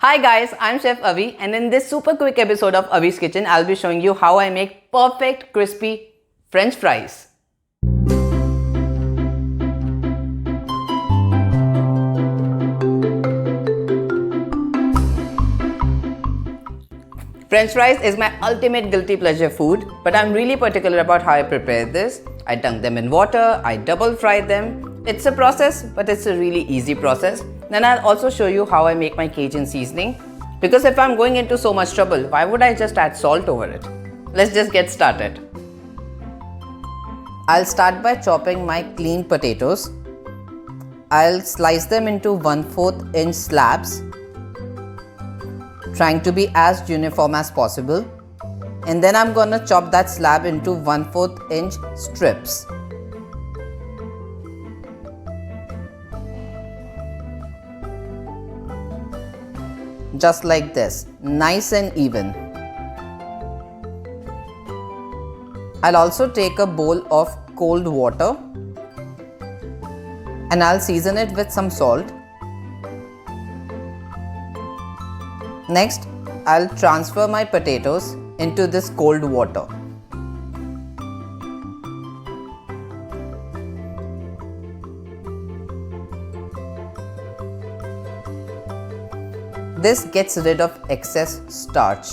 Hi guys, I'm Chef Avi and in this super quick episode of Avi's Kitchen, I'll be showing you how I make perfect crispy French fries. French fries is my ultimate guilty pleasure food, but I'm really particular about how I prepare this. I dunk them in water, I double fry them. It's a process, but it's a really easy process. Then I'll also show you how I make my Cajun seasoning. Because if I'm going into so much trouble, why would I just add salt over it? Let's just get started. I'll start by chopping my clean potatoes. I'll slice them into 1/4 inch slabs, trying to be as uniform as possible. And then I'm gonna chop that slab into 1/4 inch strips. Just like this, nice and even. I'll also take a bowl of cold water and I'll season it with some salt. Next, I'll transfer my potatoes into this cold water. This gets rid of excess starch.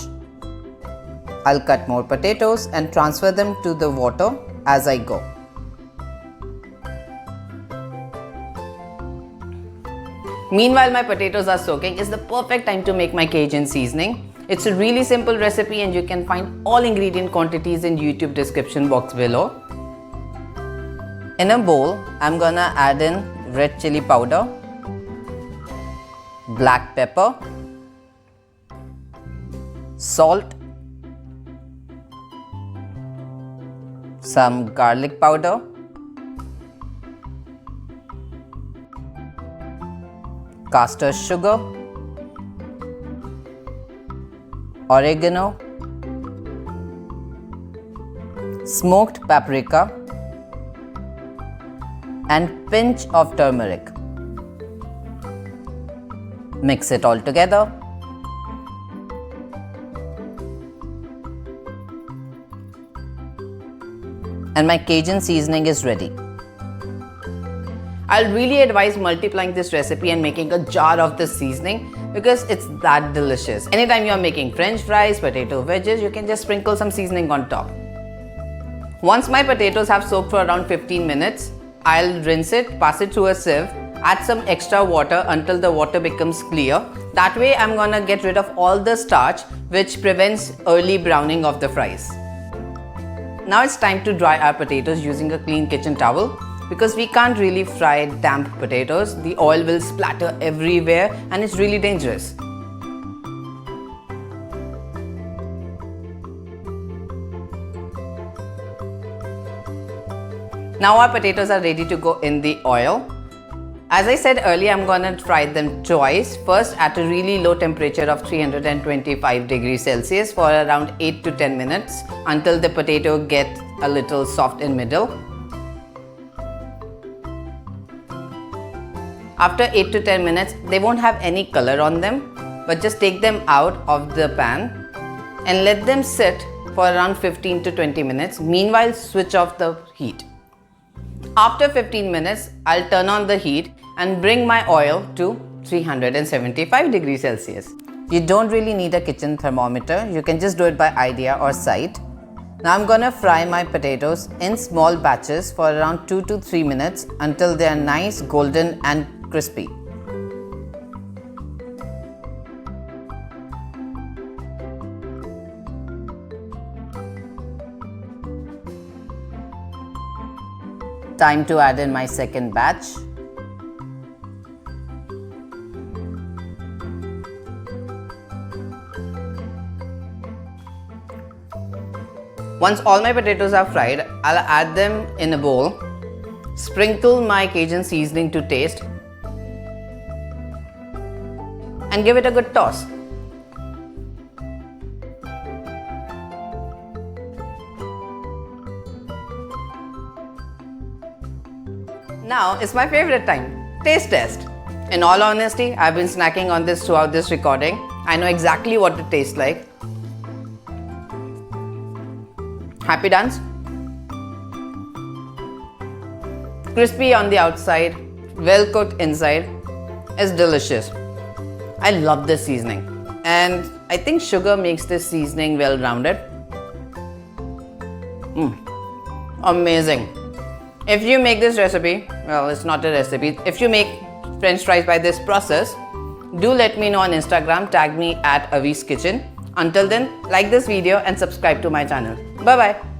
I'll cut more potatoes and transfer them to the water as I go. Meanwhile, my potatoes are soaking. It's the perfect time to make my Cajun seasoning. It's a really simple recipe and you can find all ingredient quantities in YouTube description box below. In a bowl, I'm gonna add in red chili powder, black pepper, salt, some garlic powder, castor sugar, oregano, smoked paprika, and pinch of turmeric. Mix it all together. And my Cajun seasoning is ready. I'll really advise multiplying this recipe and making a jar of this seasoning because it's that delicious. Anytime you're making French fries, potato wedges, you can just sprinkle some seasoning on top. Once my potatoes have soaked for around 15 minutes, I'll rinse it, pass it through a sieve, add some extra water until the water becomes clear. That way I'm gonna get rid of all the starch which prevents early browning of the fries. Now it's time to dry our potatoes using a clean kitchen towel because we can't really fry damp potatoes. The oil will splatter everywhere and it's really dangerous. Now our potatoes are ready to go in the oil. As I said earlier, I'm gonna fry them twice. First at a really low temperature of 325 degrees Celsius for around 8 to 10 minutes until the potato gets a little soft in middle. After 8 to 10 minutes, they won't have any color on them, but just take them out of the pan and let them sit for around 15 to 20 minutes. Meanwhile, switch off the heat. After 15 minutes, I'll turn on the heat and bring my oil to 375 degrees Celsius. You don't really need a kitchen thermometer. You can just do it by idea or sight. Now I'm gonna fry my potatoes in small batches for around 2 to 3 minutes until they are nice, golden and crispy. Time to add in my second batch. Once all my potatoes are fried, I'll add them in a bowl, sprinkle my Cajun seasoning to taste, and give it a good toss. Now is my favorite time, taste test. In all honesty, I've been snacking on this throughout this recording. I know exactly what it tastes like. Happy dance? Crispy on the outside, well cooked inside. It's delicious. I love this seasoning, and I think sugar makes this seasoning well rounded. Amazing. If you make this recipe, well, it's not a recipe. If you make French fries by this process, do let me know on Instagram. Tag me at Avi's Kitchen. Until then, like this video and subscribe to my channel. Bye bye.